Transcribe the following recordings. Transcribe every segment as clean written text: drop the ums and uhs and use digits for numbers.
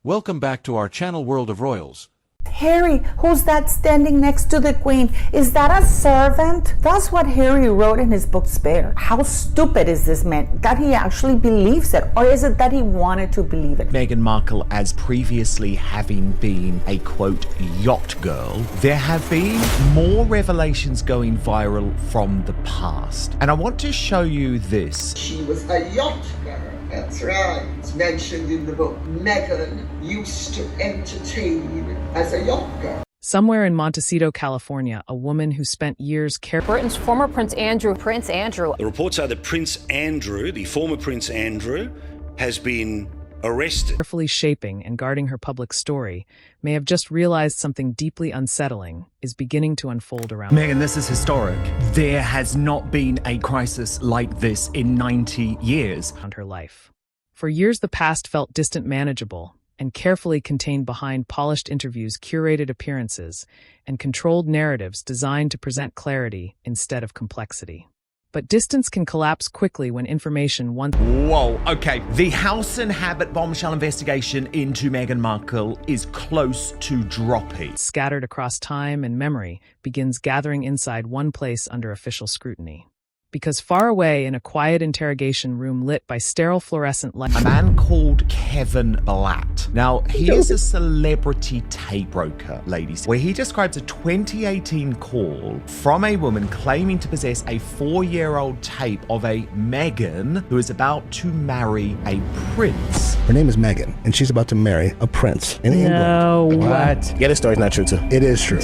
Welcome back to our channel World of Royals. Harry, who's that standing next to the Queen? Is that a servant? That's what Harry wrote in his book Spare. How stupid is this man that he actually believes it? Or is it that he wanted to believe it? Meghan Markle, as previously having been a quote yacht girl, there have been more revelations going viral from the past. And I want to show you this. She was a yacht girl. That's right. It's mentioned in the book. Meghan used to entertain as a yacht girl. Somewhere in Montecito, California, a woman who spent years Britain's former Prince Andrew. The reports are that Prince Andrew, the former Prince Andrew, has been arrested. Carefully shaping and guarding her public story, may have just realized something deeply unsettling is beginning to unfold around Meghan, this is historic. There has not been a crisis like this in 90 years. her life. For years, the past felt distant, manageable, and carefully contained behind polished interviews, curated appearances, and controlled narratives designed to present clarity instead of complexity. But distance can collapse quickly when information once... Whoa, okay. The House and Habit bombshell investigation into Meghan Markle is close to dropping. scattered across time and memory begins gathering inside one place under official scrutiny. Because far away in a quiet interrogation room lit by sterile fluorescent light, A man called Kevin Blatt. Now, he is a celebrity tape broker, ladies, where he describes a 2018 call from a woman claiming to possess a 4-year-old tape of a Meghan who is about to marry a prince. Her name is Meghan, and she's about to marry a prince in England. No. What? Yeah, this story's not true, too. It is true.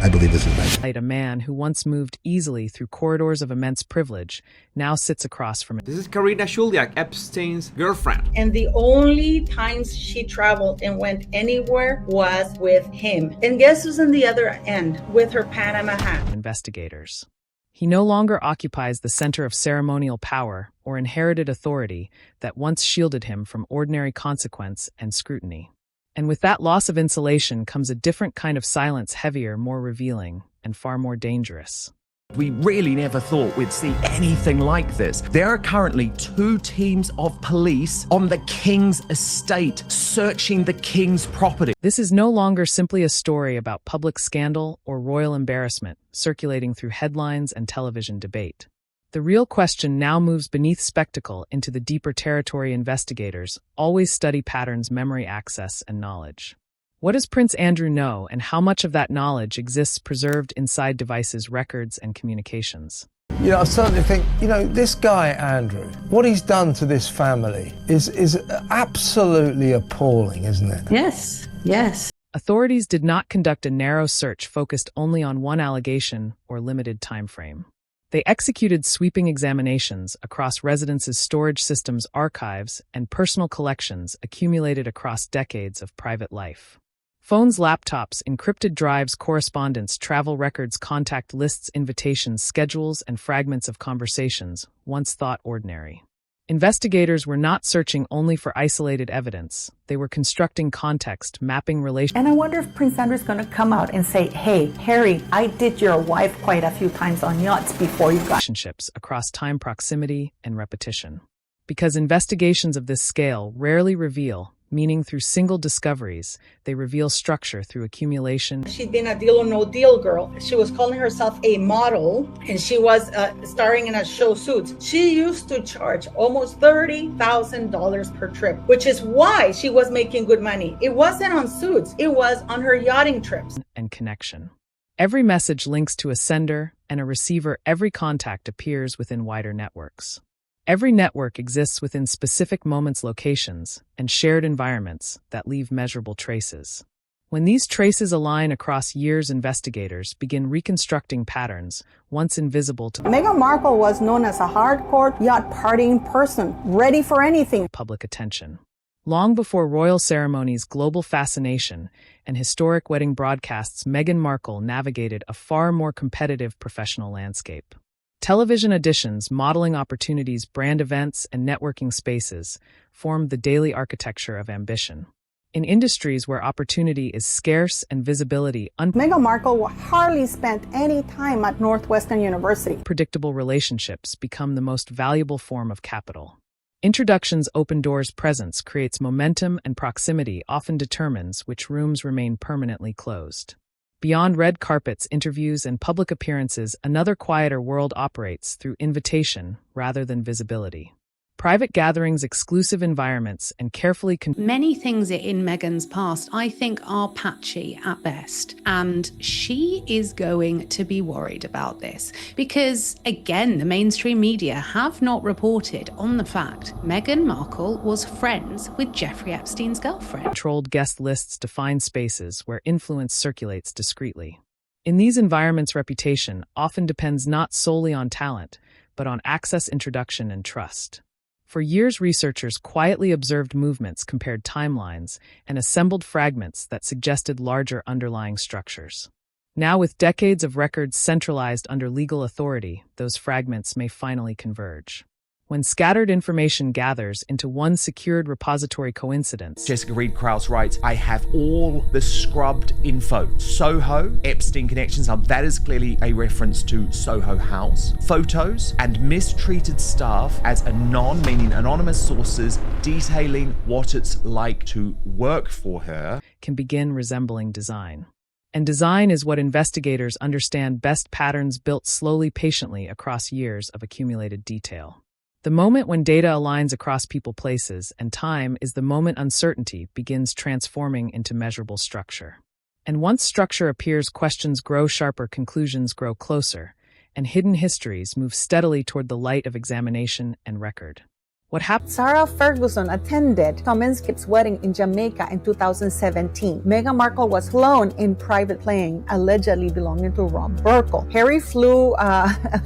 I believe this is Meghan. a man who once moved easily through corridors of immense privilege now sits across from it. This is Karina Shuliak, Epstein's girlfriend. And the only times she traveled and went anywhere was with him. And guess who's on the other end with her Panama hat? Investigators. He no longer occupies the center of ceremonial power or inherited authority that once shielded him from ordinary consequence and scrutiny. And with that loss of insulation comes a different kind of silence, heavier, more revealing, and far more dangerous. We really never thought we'd see anything like this. There are currently 2 teams of police on the King's estate searching the King's property. This is no longer simply a story about public scandal or royal embarrassment circulating through headlines and television debate. The real question now moves beneath spectacle into the deeper territory. Investigators always study patterns, memory, access, and knowledge. What does Prince Andrew know, and how much of that knowledge exists preserved inside devices, records, and communications? I certainly think, this guy, Andrew, what he's done to this family is absolutely appalling, isn't it? Yes, yes. Authorities did not conduct a narrow search focused only on one allegation or limited time frame. They executed sweeping examinations across residences' storage systems, archives, and personal collections accumulated across decades of private life. Phones, laptops, encrypted drives, correspondence, travel records, contact lists, invitations, schedules, and fragments of conversations, once thought ordinary. Investigators were not searching only for isolated evidence. They were constructing context, mapping relations. And I wonder if Prince Andrew's going to come out and say, hey, Harry, I did your wife quite a few times on yachts before you got... relationships across time, proximity, and repetition. Because investigations of this scale rarely reveal meaning through single discoveries, they reveal structure through accumulation. She'd been a Deal or No Deal girl. She was calling herself a model, and she was starring in a show Suits. She used to charge almost $30,000 per trip, which is why she was making good money. It wasn't on Suits, it was on her yachting trips. And connection. Every message links to a sender and a receiver. Every contact appears within wider networks. Every network exists within specific moments, locations, and shared environments that leave measurable traces. When these traces align across years, investigators begin reconstructing patterns once invisible to Meghan Markle was known as a hardcore yacht partying person, ready for anything. Public attention. Long before royal ceremonies, global fascination, and historic wedding broadcasts, Meghan Markle navigated a far more competitive professional landscape. Television auditions, modeling opportunities, brand events, and networking spaces formed the daily architecture of ambition. In industries where opportunity is scarce and visibility Meghan Markle hardly spent any time at Northwestern University. unpredictable relationships become the most valuable form of capital. Introductions' open doors presence creates momentum, and proximity often determines which rooms remain permanently closed. Beyond red carpets, interviews, and public appearances, another quieter world operates through invitation rather than visibility. Private gatherings, exclusive environments, and carefully Many things in Meghan's past, I think, are patchy at best. And she is going to be worried about this because, again, the mainstream media have not reported on the fact Meghan Markle was friends with Jeffrey Epstein's girlfriend. Controlled guest lists define spaces where influence circulates discreetly. In these environments, reputation often depends not solely on talent, but on access, introduction, and trust. For years, researchers quietly observed movements, compared timelines, and assembled fragments that suggested larger underlying structures. Now, with decades of records centralized under legal authority, those fragments may finally converge. When scattered information gathers into one secured repository coincidence. Jessica Reed-Krause writes, I have all the scrubbed info. Soho, Epstein connections. Now that is clearly a reference to Soho House. Photos and mistreated staff as meaning anonymous sources detailing what it's like to work for her. Can begin resembling design. And design is what investigators understand best: patterns built slowly, patiently across years of accumulated detail. The moment when data aligns across people, places, and time is the moment uncertainty begins transforming into measurable structure. And once structure appears, questions grow sharper, conclusions grow closer, and hidden histories move steadily toward the light of examination and record. What happened? Sarah Ferguson attended Tom Inskip's wedding in Jamaica in 2017. Meghan Markle was flown in private plane, allegedly belonging to Markle. Harry flew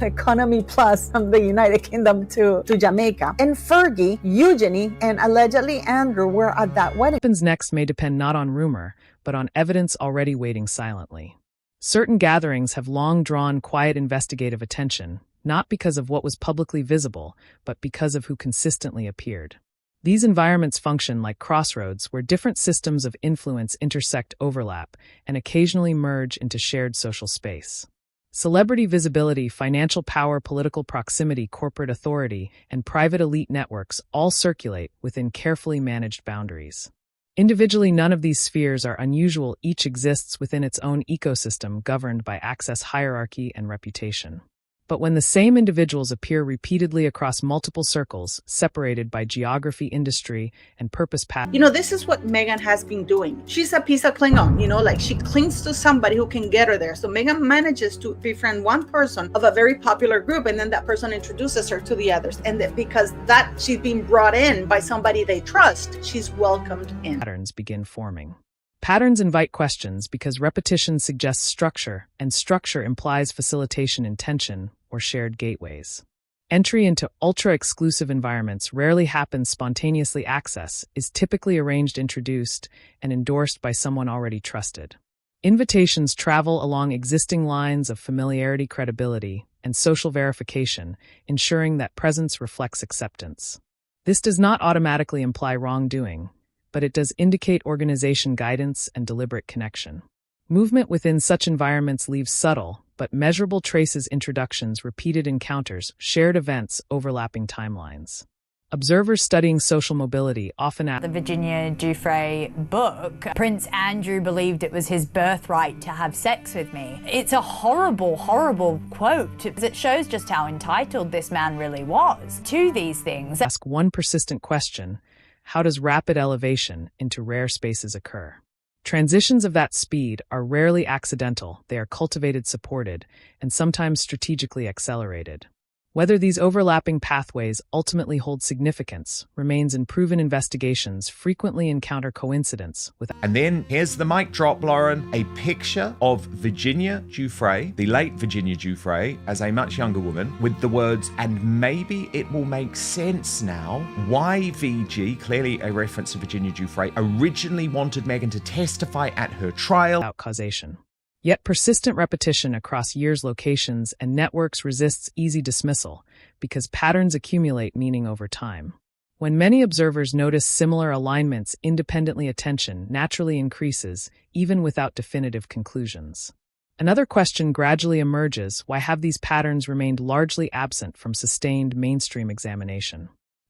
economy plus from the United Kingdom to Jamaica. And Fergie, Eugenie, and allegedly Andrew were at that wedding. What happens next may depend not on rumor, but on evidence already waiting silently. Certain gatherings have long drawn quiet investigative attention, not because of what was publicly visible, but because of who consistently appeared. These environments function like crossroads where different systems of influence intersect, overlap, and occasionally merge into shared social space. Celebrity visibility, financial power, political proximity, corporate authority, and private elite networks all circulate within carefully managed boundaries. Individually, none of these spheres are unusual. Each exists within its own ecosystem governed by access, hierarchy, and reputation. But when the same individuals appear repeatedly across multiple circles, separated by geography, industry, and purpose path. This is what Meghan has been doing. She's a piece of Klingon, like she clings to somebody who can get her there. So Meghan manages to befriend one person of a very popular group, and then that person introduces her to the others. And because she's being brought in by somebody they trust, she's welcomed in. Patterns begin forming. Patterns invite questions because repetition suggests structure, and structure implies facilitation, intention, or shared gateways. Entry into ultra-exclusive environments rarely happens spontaneously. Access is typically arranged, introduced, and endorsed by someone already trusted. Invitations travel along existing lines of familiarity, credibility, and social verification, ensuring that presence reflects acceptance. This does not automatically imply wrongdoing, but it does indicate organization, guidance, and deliberate connection. Movement within such environments leaves subtle, but measurable traces: introductions, repeated encounters, shared events, overlapping timelines. Observers studying social mobility often ask the Virginia Giuffre book, Prince Andrew believed it was his birthright to have sex with me. It's a horrible, horrible quote. It shows just how entitled this man really was to these things. Ask one persistent question: how does rapid elevation into rare spaces occur? Transitions of that speed are rarely accidental. They are cultivated, supported, and sometimes strategically accelerated. Whether these overlapping pathways ultimately hold significance remains in proven investigations. Frequently encounter coincidence with. And then here's the mic drop, Lauren. A picture of Virginia Giuffre, the late Virginia Giuffre, as a much younger woman, with the words, "And maybe it will make sense now," why VG, clearly a reference to Virginia Giuffre, originally wanted Meghan to testify at her trial. Without causation. Yet persistent repetition across years, locations, and networks resists easy dismissal because patterns accumulate meaning over time. When many observers notice similar alignments independently, attention naturally increases, even without definitive conclusions. Another question gradually emerges: why have these patterns remained largely absent from sustained mainstream examination?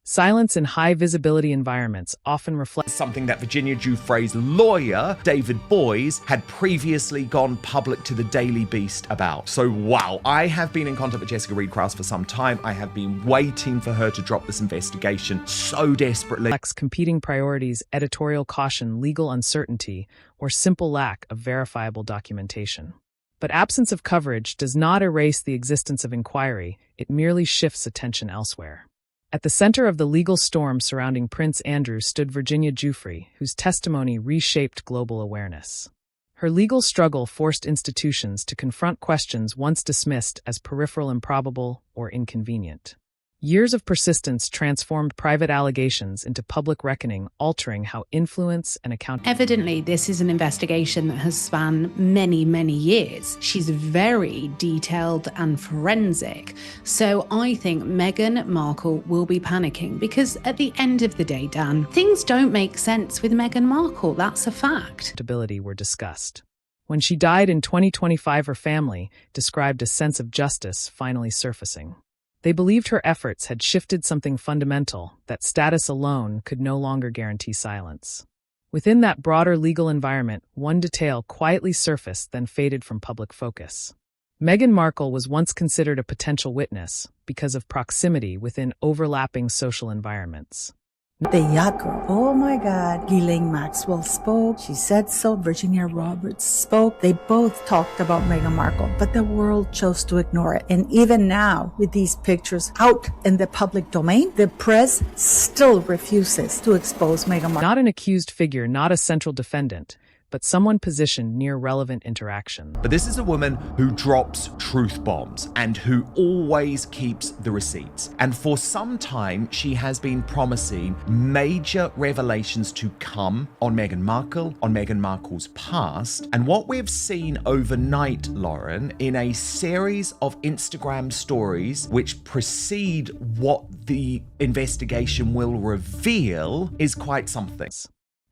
Silence in high-visibility environments often reflects something that Virginia Giuffre's lawyer, David Boies, had previously gone public to the Daily Beast about. So wow, I have been in contact with Jessica Reed-Krause for some time. I have been waiting for her to drop this investigation so desperately. Competing priorities, editorial caution, legal uncertainty, or simple lack of verifiable documentation. But absence of coverage does not erase the existence of inquiry, it merely shifts attention elsewhere. At the center of the legal storm surrounding Prince Andrew stood Virginia Giuffre, whose testimony reshaped global awareness. Her legal struggle forced institutions to confront questions once dismissed as peripheral, improbable, or inconvenient. Years of persistence transformed private allegations into public reckoning, altering how influence and accountability. Evidently, this is an investigation that has spanned many, many years. She's very detailed and forensic. So I think Meghan Markle will be panicking because at the end of the day, Dan, things don't make sense with Meghan Markle. That's a fact. Were discussed. When she died in 2025, her family described a sense of justice finally surfacing. They believed her efforts had shifted something fundamental, that status alone could no longer guarantee silence. Within that broader legal environment, one detail quietly surfaced then faded from public focus. Meghan Markle was once considered a potential witness because of proximity within overlapping social environments. The yacht girl. Oh my God. Ghislaine Maxwell spoke. She said so. Virginia Roberts spoke. They both talked about Meghan Markle, but the world chose to ignore it. And even now, with these pictures out in the public domain, the press still refuses to expose Meghan Markle. Not an accused figure, not a central defendant, but someone positioned near relevant interaction. But this is a woman who drops truth bombs and who always keeps the receipts. And for some time, she has been promising major revelations to come on Meghan Markle, on Meghan Markle's past. And what we've seen overnight, Lauren, in a series of Instagram stories which precede what the investigation will reveal is quite something.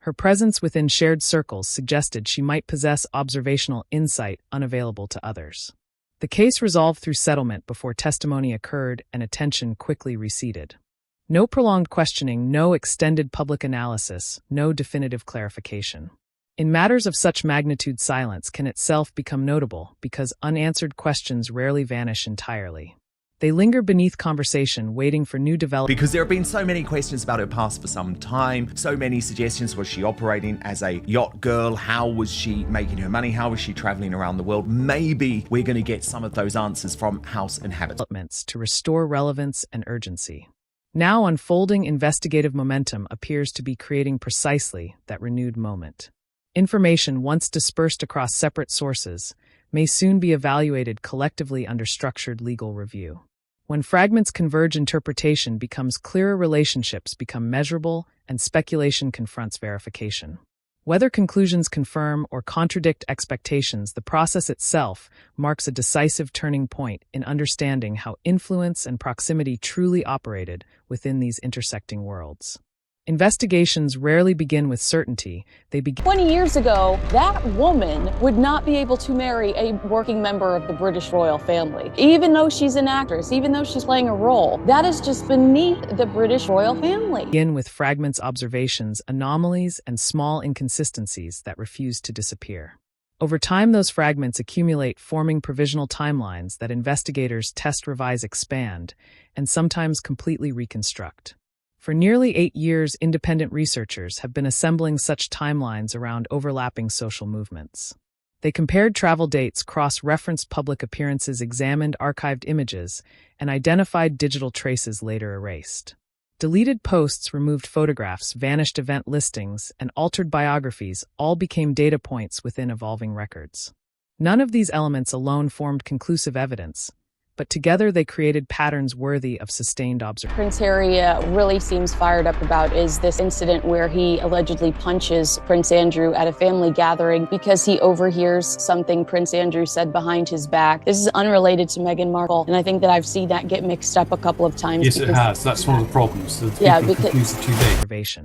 Her presence within shared circles suggested she might possess observational insight unavailable to others. The case resolved through settlement before testimony occurred and attention quickly receded. No prolonged questioning, no extended public analysis, no definitive clarification. In matters of such magnitude, silence can itself become notable because unanswered questions rarely vanish entirely. They linger beneath conversation, waiting for new developments. Because there have been so many questions about her past for some time, so many suggestions. Was she operating as a yacht girl? How was she making her money? How was she traveling around the world? Maybe we're going to get some of those answers from House inhabitants. To restore relevance and urgency. Now unfolding investigative momentum appears to be creating precisely that renewed moment. Information once dispersed across separate sources may soon be evaluated collectively under structured legal review. When fragments converge, interpretation becomes clearer, relationships become measurable, and speculation confronts verification. Whether conclusions confirm or contradict expectations, the process itself marks a decisive turning point in understanding how influence and proximity truly operated within these intersecting worlds. Investigations rarely begin with certainty, they begin. 20 years ago, that woman would not be able to marry a working member of the British royal family. Even though she's an actress, even though she's playing a role, that is just beneath the British royal family. Begin with fragments, observations, anomalies, and small inconsistencies that refuse to disappear. Over time, those fragments accumulate, forming provisional timelines that investigators test, revise, expand, and sometimes completely reconstruct. For nearly 8 years, independent researchers have been assembling such timelines around overlapping social movements. They compared travel dates, cross-referenced public appearances, examined archived images, and identified digital traces later erased. Deleted posts, removed photographs, vanished event listings, and altered biographies all became data points within evolving records. None of these elements alone formed conclusive evidence, but together they created patterns worthy of sustained observation. Prince Harry really seems fired up about is this incident where he allegedly punches Prince Andrew at a family gathering because he overhears something Prince Andrew said behind his back. This is unrelated to Meghan Markle, and I think that I've seen that get mixed up a couple of times. Yes, it has. That's one of the problems. Because confuse the two dates.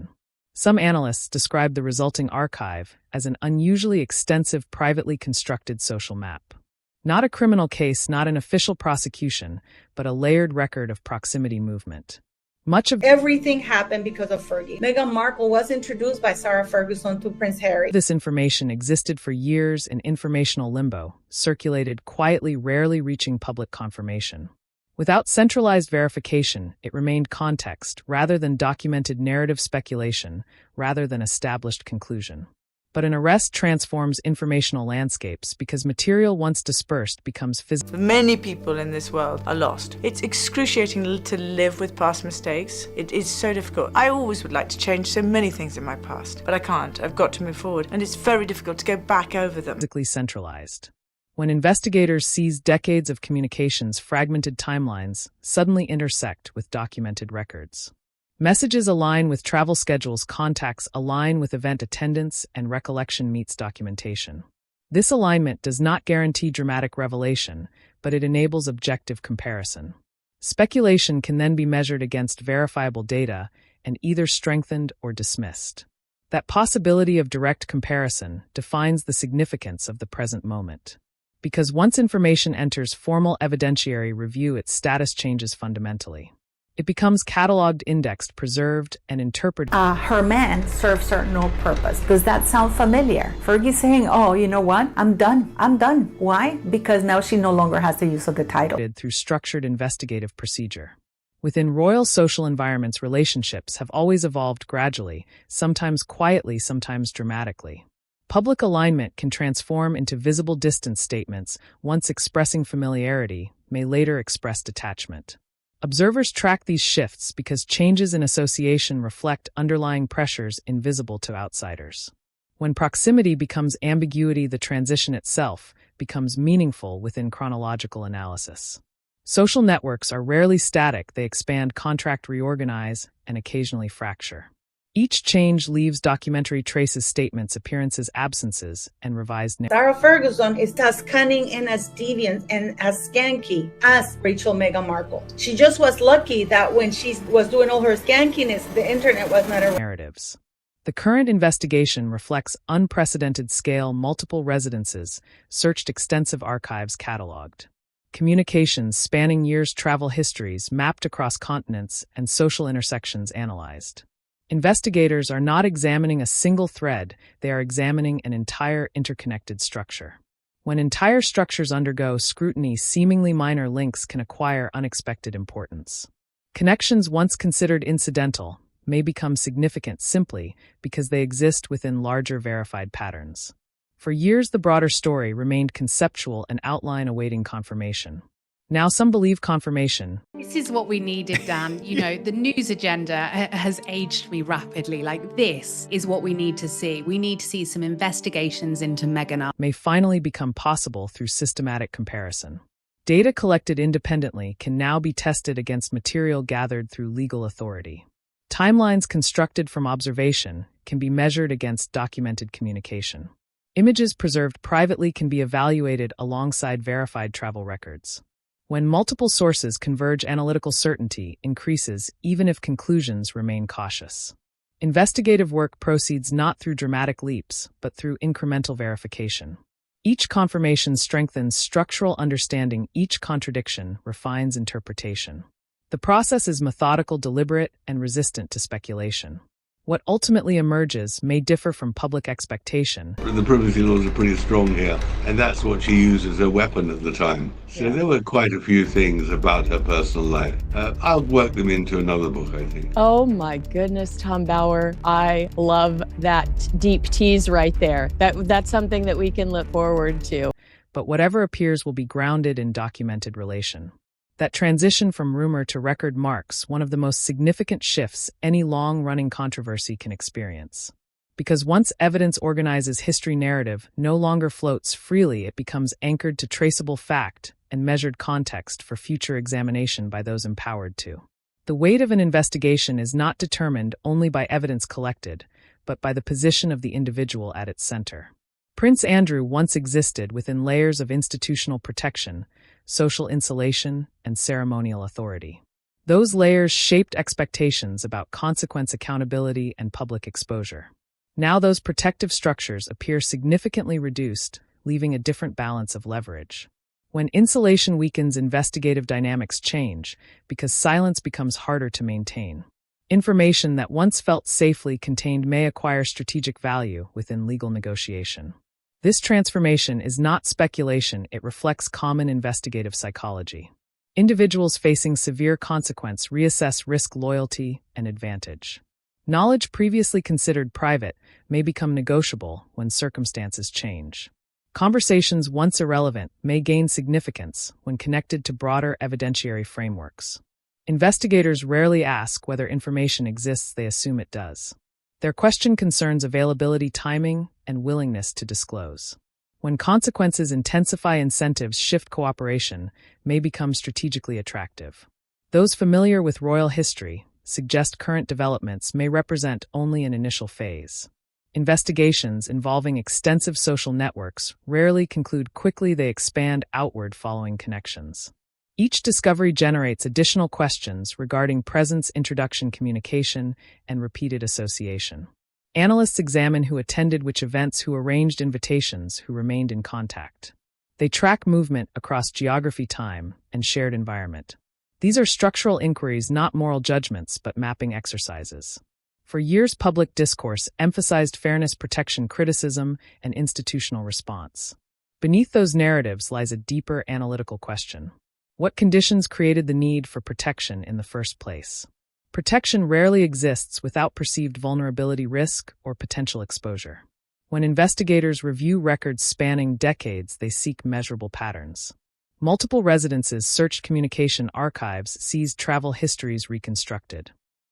Some analysts describe the resulting archive as an unusually extensive, privately constructed social map. Not a criminal case, not an official prosecution, but a layered record of proximity movement. Much of everything happened because of Fergie. Meghan Markle was introduced by Sarah Ferguson to Prince Harry. this information existed for years in informational limbo, circulated quietly, rarely reaching public confirmation. Without centralized verification, it remained context rather than documented narrative speculation, rather than established conclusion. But an arrest transforms informational landscapes because material once dispersed becomes physical. Many people in this world are lost. It's excruciating to live with past mistakes. It is so difficult. I always would like to change so many things in my past, but I can't. I've got to move forward, and it's very difficult to go back over them. Physically centralized. When investigators seize decades of communications, fragmented timelines suddenly intersect with documented records. Messages align with travel schedules, contacts align with event attendance, and recollection meets documentation. This alignment does not guarantee dramatic revelation, but it enables objective comparison. Speculation can then be measured against verifiable data and either strengthened or dismissed. That possibility of direct comparison defines the significance of the present moment. Because once information enters formal evidentiary review, its status changes fundamentally. It becomes cataloged, indexed, preserved, and interpreted. Her man serves her no purpose. Does that sound familiar? Fergie saying, oh, you know what? I'm done. I'm done. Why? Because now she no longer has the use of the title. Through structured investigative procedure. Within royal social environments, relationships have always evolved gradually, sometimes quietly, sometimes dramatically. Public alignment can transform into visible distance statements, once expressing familiarity, may later express detachment. Observers track these shifts because changes in association reflect underlying pressures invisible to outsiders. When proximity becomes ambiguity, the transition itself becomes meaningful within chronological analysis. Social networks are rarely static, they expand, contract, reorganize, and occasionally fracture. Each change leaves documentary traces, statements, appearances, absences, and revised narratives. Sarah Ferguson is as cunning and as deviant and as skanky as Rachel Meghan Markle. She just was lucky that when she was doing all her skankiness, the internet was not around. Narratives. The current investigation reflects unprecedented scale, multiple residences, searched, extensive archives cataloged. Communications spanning years, travel histories mapped across continents, and social intersections analyzed. Investigators are not examining a single thread, they are examining an entire interconnected structure. When entire structures undergo scrutiny, seemingly minor links can acquire unexpected importance. Connections once considered incidental may become significant simply because they exist within larger verified patterns. For years, the broader story remained conceptual, an outline awaiting confirmation. Now some believe confirmation. This is what we needed, Dan. You know, the news agenda has aged me rapidly. Like, this is what we need to see. We need to see some investigations into Meghan. May finally become possible through systematic comparison. Data collected independently can now be tested against material gathered through legal authority. Timelines constructed from observation can be measured against documented communication. Images preserved privately can be evaluated alongside verified travel records. When multiple sources converge, analytical certainty increases even if conclusions remain cautious. Investigative work proceeds not through dramatic leaps, but through incremental verification. Each confirmation strengthens structural understanding, each contradiction refines interpretation. The process is methodical, deliberate, and resistant to speculation. What ultimately emerges may differ from public expectation. The privacy laws are pretty strong here, and that's what she used as a weapon at the time. So there were quite a few things about her personal life. I'll work them into another book, I think. Oh my goodness, Tom Bauer. I love that deep tease right there. That's something that we can look forward to. But whatever appears will be grounded in documented relation. That transition from rumor to record marks one of the most significant shifts any long-running controversy can experience. Because once evidence organizes history, narrative no longer floats freely, it becomes anchored to traceable fact and measured context for future examination by those empowered to. The weight of an investigation is not determined only by evidence collected, but by the position of the individual at its center. Prince Andrew once existed within layers of institutional protection, social insulation, and ceremonial authority. Those layers shaped expectations about consequence, accountability, and public exposure. Now those protective structures appear significantly reduced, leaving a different balance of leverage. When insulation weakens, investigative dynamics change because silence becomes harder to maintain. Information that once felt safely contained may acquire strategic value within legal negotiation. This transformation is not speculation, it reflects common investigative psychology. Individuals facing severe consequence reassess risk, loyalty, and advantage. Knowledge previously considered private may become negotiable when circumstances change. Conversations once irrelevant may gain significance when connected to broader evidentiary frameworks. Investigators rarely ask whether information exists, they assume it does. Their question concerns availability, timing, and willingness to disclose. When consequences intensify, incentives shift, cooperation may become strategically attractive. Those familiar with royal history suggest current developments may represent only an initial phase. Investigations involving extensive social networks rarely conclude quickly, they expand outward following connections. Each discovery generates additional questions regarding presence, introduction, communication, and repeated association. Analysts examine who attended which events, who arranged invitations, who remained in contact. They track movement across geography, time, and shared environment. These are structural inquiries, not moral judgments, but mapping exercises. For years, public discourse emphasized fairness, protection, criticism, and institutional response. Beneath those narratives lies a deeper analytical question. What conditions created the need for protection in the first place? Protection rarely exists without perceived vulnerability, risk, or potential exposure. When investigators review records spanning decades, they seek measurable patterns. Multiple residences searched, communication archives seized, travel histories reconstructed.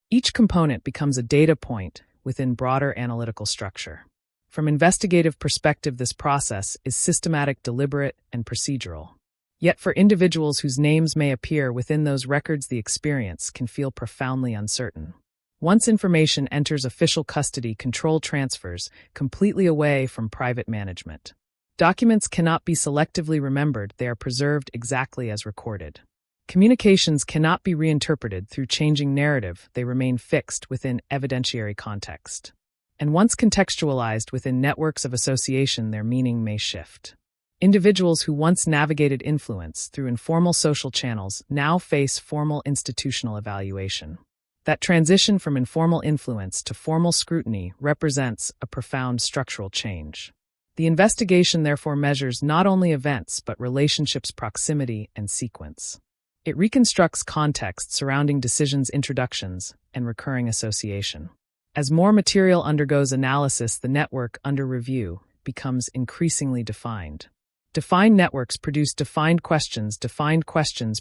Each component becomes a data point within broader analytical structure. From investigative perspective, this process is systematic, deliberate, and procedural. Yet for individuals whose names may appear within those records, the experience can feel profoundly uncertain. Once information enters official custody, control transfers completely away from private management. Documents cannot be selectively remembered, they are preserved exactly as recorded. Communications cannot be reinterpreted through changing narrative, they remain fixed within evidentiary context. And once contextualized within networks of association, their meaning may shift. Individuals who once navigated influence through informal social channels now face formal institutional evaluation. That transition from informal influence to formal scrutiny represents a profound structural change. The investigation therefore measures not only events but relationships, proximity, and sequence. It reconstructs context surrounding decisions, introductions, and recurring association. As more material undergoes analysis, the network under review becomes increasingly defined. Defined networks produce defined questions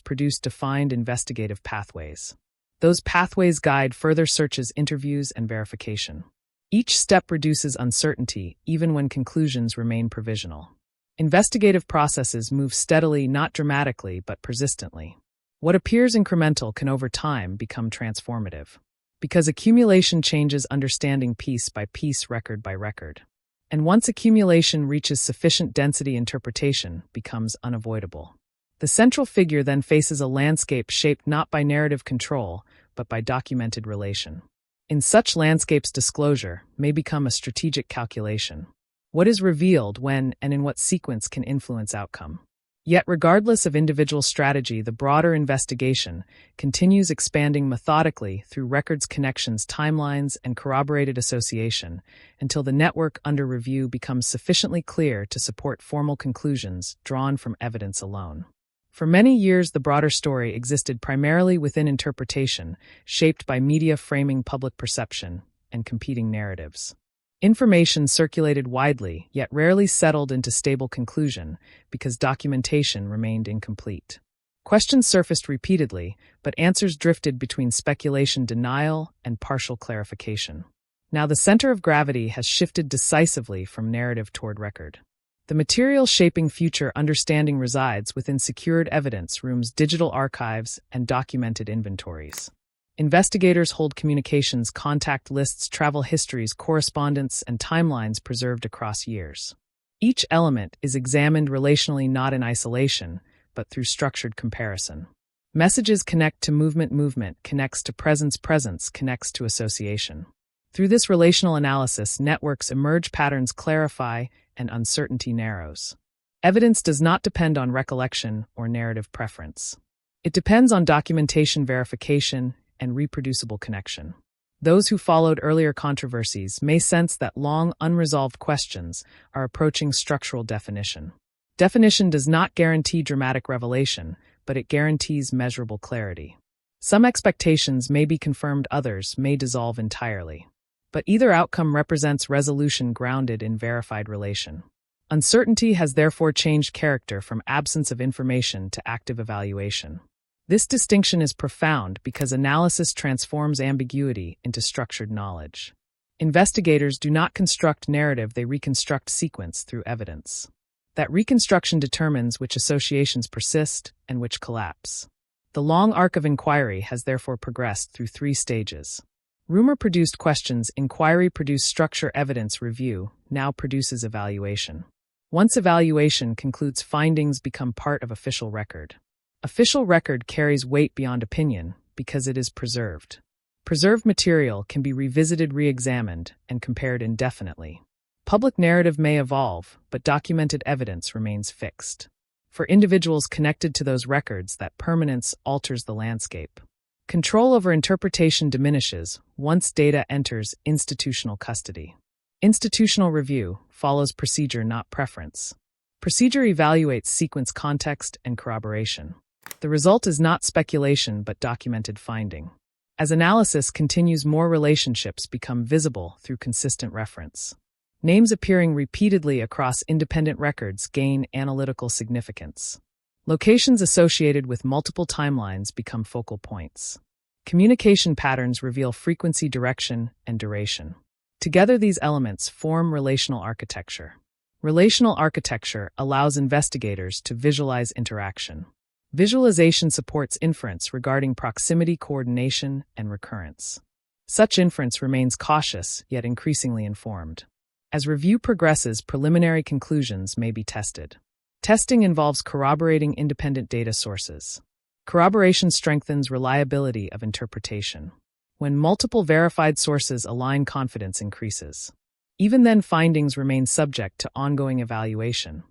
produce defined investigative pathways. Those pathways guide further searches, interviews, and verification. Each step reduces uncertainty, even when conclusions remain provisional. Investigative processes move steadily, not dramatically, but persistently. What appears incremental can over time become transformative. Because accumulation changes understanding piece by piece, record by record. And once accumulation reaches sufficient density, interpretation becomes unavoidable. The central figure then faces a landscape shaped not by narrative control, but by documented relation. In such landscapes, disclosure may become a strategic calculation. What is revealed, when, and in what sequence can influence outcome. Yet regardless of individual strategy, the broader investigation continues, expanding methodically through records, connections, timelines, and corroborated association until the network under review becomes sufficiently clear to support formal conclusions drawn from evidence alone. For many years, the broader story existed primarily within interpretation, shaped by media framing, public perception, and competing narratives. Information circulated widely, yet rarely settled into stable conclusion because documentation remained incomplete. Questions surfaced repeatedly, but answers drifted between speculation, denial, and partial clarification. Now the center of gravity has shifted decisively from narrative toward record. The material shaping future understanding resides within secured evidence rooms, digital archives, and documented inventories. Investigators hold communications, contact lists, travel histories, correspondence, and timelines preserved across years. Each element is examined relationally, not in isolation, but through structured comparison. Messages connect to movement, movement connects to presence, presence connects to association. Through this relational analysis, networks emerge, patterns clarify, and uncertainty narrows. Evidence does not depend on recollection or narrative preference. It depends on documentation verification and reproducible connection. Those who followed earlier controversies may sense that long unresolved questions are approaching structural definition. Definition does not guarantee dramatic revelation, but it guarantees measurable clarity. Some expectations may be confirmed, others may dissolve entirely. But either outcome represents resolution grounded in verified relation. Uncertainty has therefore changed character from absence of information to active evaluation. This distinction is profound because analysis transforms ambiguity into structured knowledge. Investigators do not construct narrative, they reconstruct sequence through evidence. That reconstruction determines which associations persist and which collapse. The long arc of inquiry has therefore progressed through 3 stages. Rumor-produced questions, inquiry produced structure, evidence review, now produces evaluation. Once evaluation concludes, findings become part of official record. Official record carries weight beyond opinion because it is preserved. Preserved material can be revisited, re-examined, and compared indefinitely. Public narrative may evolve, but documented evidence remains fixed. For individuals connected to those records, that permanence alters the landscape. Control over interpretation diminishes once data enters institutional custody. Institutional review follows procedure, not preference. Procedure evaluates sequence, context, and corroboration. The result is not speculation but documented finding. As analysis continues, more relationships become visible through consistent reference. Names appearing repeatedly across independent records gain analytical significance. Locations associated with multiple timelines become focal points. Communication patterns reveal frequency, direction, and duration. Together, these elements form relational architecture. Relational architecture allows investigators to visualize interaction. Visualization supports inference regarding proximity, coordination, and recurrence. Such inference remains cautious, yet increasingly informed. As review progresses, preliminary conclusions may be tested. Testing involves corroborating independent data sources. Corroboration strengthens reliability of interpretation. When multiple verified sources align, confidence increases. Even then, findings remain subject to ongoing evaluation.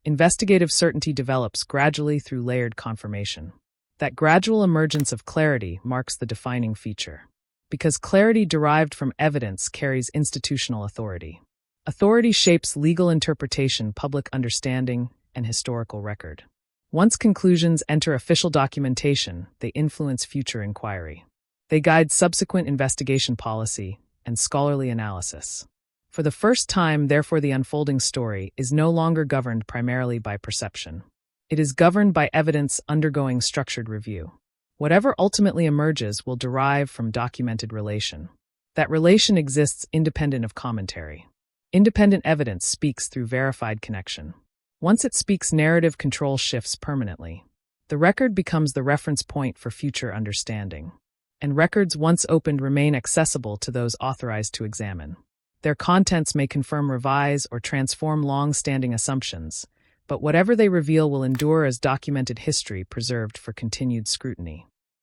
Investigative certainty develops gradually through layered confirmation. That gradual emergence of clarity marks the defining feature. Because clarity derived from evidence carries institutional authority. Authority shapes legal interpretation, public understanding, and historical record. Once conclusions enter official documentation, they influence future inquiry. They guide subsequent investigation policy and scholarly analysis. For the first time, therefore, the unfolding story is no longer governed primarily by perception. It is governed by evidence undergoing structured review. Whatever ultimately emerges will derive from documented relation. That relation exists independent of commentary. Independent evidence speaks through verified connection. Once it speaks, narrative control shifts permanently. The record becomes the reference point for future understanding. And records once opened remain accessible to those authorized to examine. Their contents may confirm, revise, or transform long-standing assumptions, but whatever they reveal will endure as documented history preserved for continued scrutiny.